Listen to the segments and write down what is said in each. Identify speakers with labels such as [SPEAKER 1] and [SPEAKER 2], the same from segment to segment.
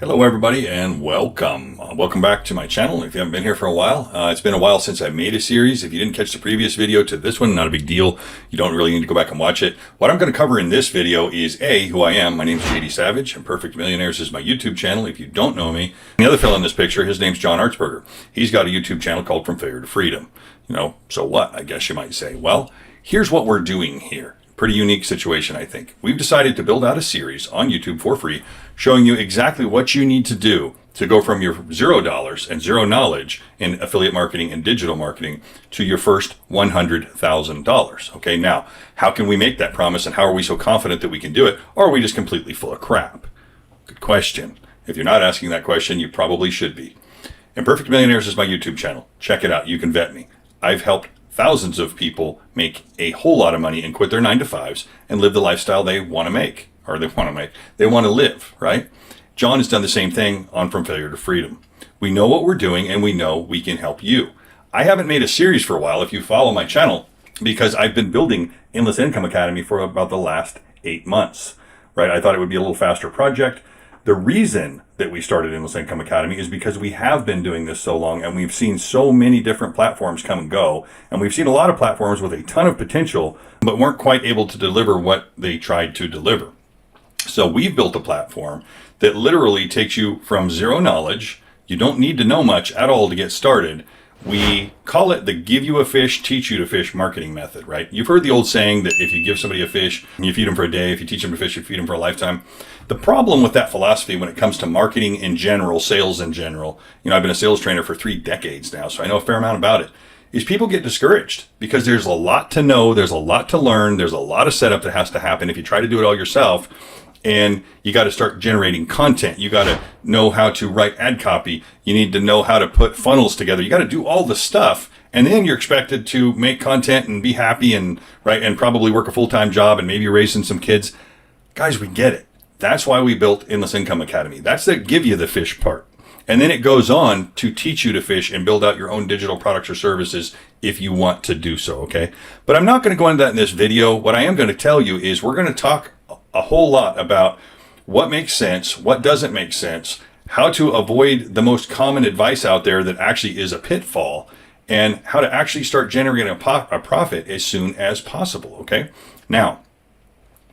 [SPEAKER 1] Hello everybody and welcome. Welcome back to my channel. If you haven't been here for a while, it's been a while since I made a series. If you didn't catch the previous video to this one, not a big deal. You don't really need to go back and watch it. What I'm going to cover in this video is who I am. My name is JD Savage and Perfect Millionaires is my YouTube channel. If you don't know me, the other fellow in this picture, his name's John Artsberger. He's got a YouTube channel called From Failure to Freedom. So what? I guess you might say. Well, here's what we're doing here. Pretty unique situation, I think. We've decided to build out a series on YouTube for free, showing you exactly what you need to do to go from your $0 and zero knowledge in affiliate marketing and digital marketing to your first $100,000. Okay, now, how can we make that promise and how are we so confident that we can do it? Or are we just completely full of crap? Good question. If you're not asking that question, you probably should be. And Perfect Millionaires is my YouTube channel. Check it out. You can vet me. I've helped thousands of people make a whole lot of money and quit their 9-to-5s and live the lifestyle they want to make, they want to live, right? John has done the same thing on From Failure to Freedom. We know what we're doing and we know we can help you. I haven't made a series for a while if you follow my channel because I've been building Endless Income Academy for about the last 8 months, right? I thought it would be a little faster project. The reason that we started Endless Income Academy is because we have been doing this so long and we've seen so many different platforms come and go. And we've seen a lot of platforms with a ton of potential, but weren't quite able to deliver what they tried to deliver. So we've built a platform that literally takes you from zero knowledge. You don't need to know much at all to get started. We call it the give you a fish, teach you to fish marketing method, right? You've heard the old saying that if you give somebody a fish, you feed them for a day. If you teach them to fish, you feed them for a lifetime. The problem with that philosophy when it comes to marketing in general, sales in general, I've been a sales trainer for 3 decades now, so I know a fair amount about it, is people get discouraged because there's a lot to know, there's a lot to learn, there's a lot of setup that has to happen if you try to do it all yourself. And you got to start generating content. You got to know how to write ad copy. You need to know how to put funnels together. You got to do all the stuff. And then you're expected to make content and be happy and probably work a full-time job and maybe raising some kids. Guys, we get it. That's why we built Endless Income Academy. That's the give you the fish part. And then it goes on to teach you to fish and build out your own digital products or services if you want to do so, okay? But I'm not going to go into that in this video. What I am going to tell you is we're going to talk a whole lot about what makes sense, what doesn't make sense, how to avoid the most common advice out there that actually is a pitfall, and how to actually start generating a profit as soon as possible, okay? Now,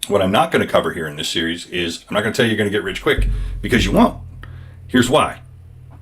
[SPEAKER 1] what I'm not going to cover here in this series is I'm not going to tell you you're going to get rich quick because you won't. Here's why.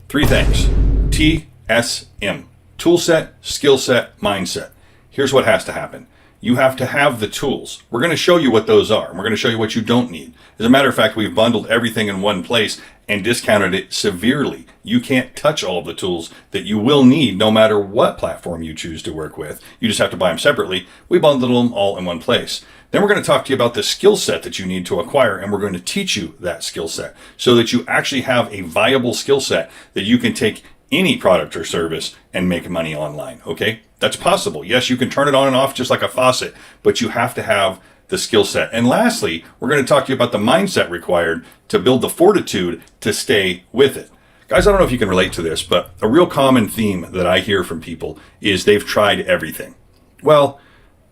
[SPEAKER 1] 3 things. TSM. Tool set, skill set, mindset. Here's what has to happen. You have to have the tools. We're going to show you what those are. And we're going to show you what you don't need. As a matter of fact, we've bundled everything in one place and discounted it severely. You can't touch all of the tools that you will need no matter what platform you choose to work with. You just have to buy them separately. We bundled them all in one place. Then we're going to talk to you about the skill set that you need to acquire, and we're going to teach you that skill set so that you actually have a viable skill set that you can take any product or service and make money online, okay? That's possible. Yes, you can turn it on and off just like a faucet, but you have to have the skill set. And lastly, we're going to talk to you about the mindset required to build the fortitude to stay with it. Guys, I don't know if you can relate to this, but a real common theme that I hear from people is they've tried everything. Well,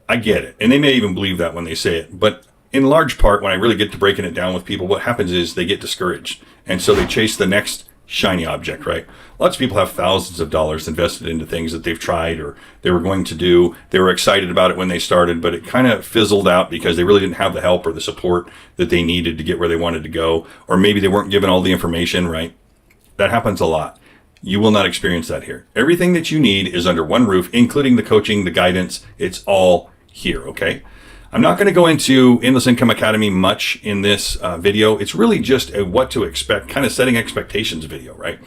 [SPEAKER 1] I get it. And they may even believe that when they say it. But in large part, when I really get to breaking it down with people, what happens is they get discouraged. And so they chase the next shiny object, right? Lots of people have thousands of dollars invested into things that they've tried or they were going to do. They were excited about it when they started, but it kind of fizzled out because they really didn't have the help or the support that they needed to get where they wanted to go. Or maybe they weren't given all the information, right? That happens a lot. You will not experience that here. Everything that you need is under one roof, including the coaching, the guidance. It's all here, okay? I'm not going to go into Endless Income Academy much in this video. It's really just a what to expect, kind of setting expectations video, right?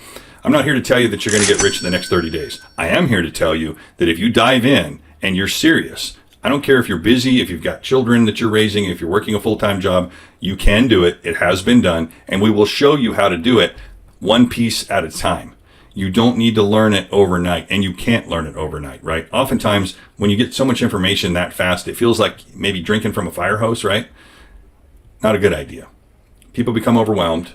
[SPEAKER 1] I'm not here to tell you that you're going to get rich in the next 30 days. I am here to tell you that if you dive in and you're serious, I don't care if you're busy, if you've got children that you're raising, if you're working a full-time job, you can do it. It has been done, and we will show you how to do it one piece at a time. You don't need to learn it overnight, and you can't learn it overnight, right? Oftentimes, when you get so much information that fast, it feels like maybe drinking from a fire hose, right? Not a good idea. People become overwhelmed.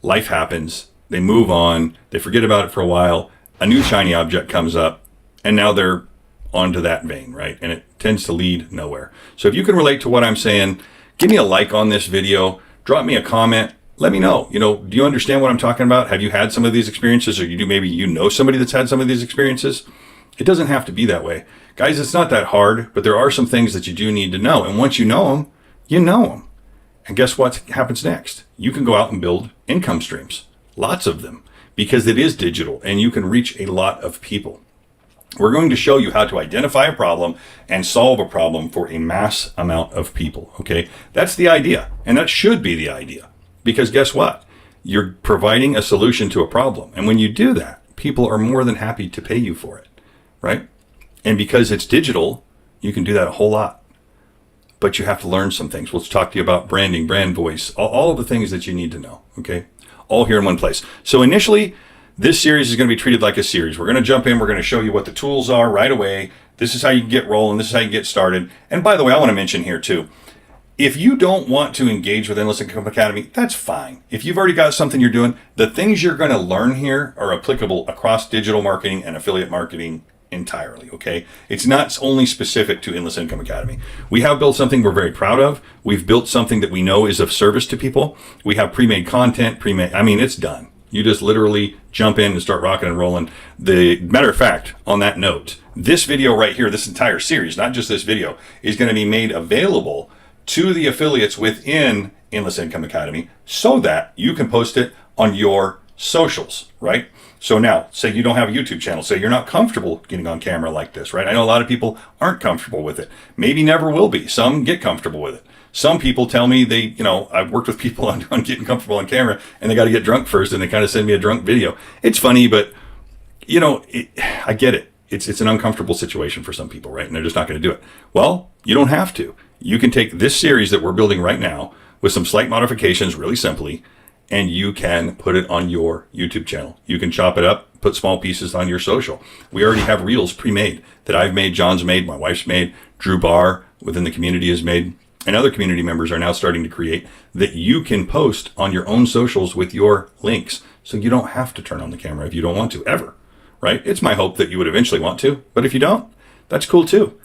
[SPEAKER 1] Life happens. They move on. They forget about it for a while. A new shiny object comes up, and now they're onto that vein, right? And it tends to lead nowhere. So if you can relate to what I'm saying, give me a like on this video. Drop me a comment. let me know. Do you understand what I'm talking about? Have you had some of these experiences, or maybe you know somebody that's had some of these experiences? It doesn't have to be that way. Guys, it's not that hard, but there are some things that you do need to know. And once you know them, you know them. And guess what happens next? You can go out and build income streams, lots of them, because it is digital and you can reach a lot of people. We're going to show you how to identify a problem and solve a problem for a mass amount of people, okay? That's the idea, and that should be the idea, because guess what? You're providing a solution to a problem, and when you do that, people are more than happy to pay you for it, right? And because it's digital, you can do that a whole lot. But you have to learn some things. We'll talk to you about branding, brand voice, all of the things that you need to know, okay? All here in one place. So initially, this series is going to be treated like a series. We're going to jump in. We're going to show you what the tools are right away. This is how you get rolling. This is how you get started. And by the way, I want to mention here too, if you don't want to engage with Endless Income Academy, that's fine. If you've already got something you're doing, the things you're going to learn here are applicable across digital marketing and affiliate marketing entirely, okay? It's not only specific to Endless Income Academy. We have built something we're very proud of. We've built something that we know is of service to people. We have pre-made content, it's done. You just literally jump in and start rocking and rolling. The matter of fact, on that note, this video right here, this entire series, not just this video, is going to be made available to the affiliates within Endless Income Academy so that you can post it on your socials, right? So now, say you don't have a YouTube channel, say you're not comfortable getting on camera like this, right? I know a lot of people aren't comfortable with it. Maybe never will be. Some get comfortable with it. Some people tell me I've worked with people on getting comfortable on camera and they got to get drunk first and they kind of send me a drunk video. It's funny, but I get it. It's an uncomfortable situation for some people, right? And they're just not going to do it. Well, you don't have to. You can take this series that we're building right now with some slight modifications really simply, and you can put it on your YouTube channel. You can chop it up, put small pieces on your social. We already have reels pre-made that I've made, John's made, my wife's made, Drew Barr within the community has made, and other community members are now starting to create that you can post on your own socials with your links. So you don't have to turn on the camera if you don't want to, ever, right? It's my hope that you would eventually want to, but if you don't, that's cool too.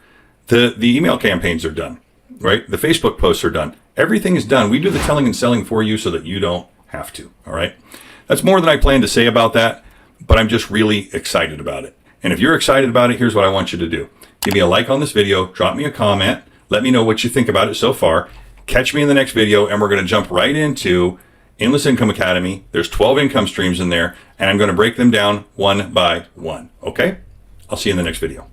[SPEAKER 1] The email campaigns are done, right? The Facebook posts are done. Everything is done. We do the telling and selling for you so that you don't have to, all right? That's more than I plan to say about that, but I'm just really excited about it. And if you're excited about it, here's what I want you to do. Give me a like on this video, drop me a comment, let me know what you think about it so far. Catch me in the next video, and we're going to jump right into Endless Income Academy. There's 12 income streams in there, and I'm going to break them down one by one, okay? I'll see you in the next video.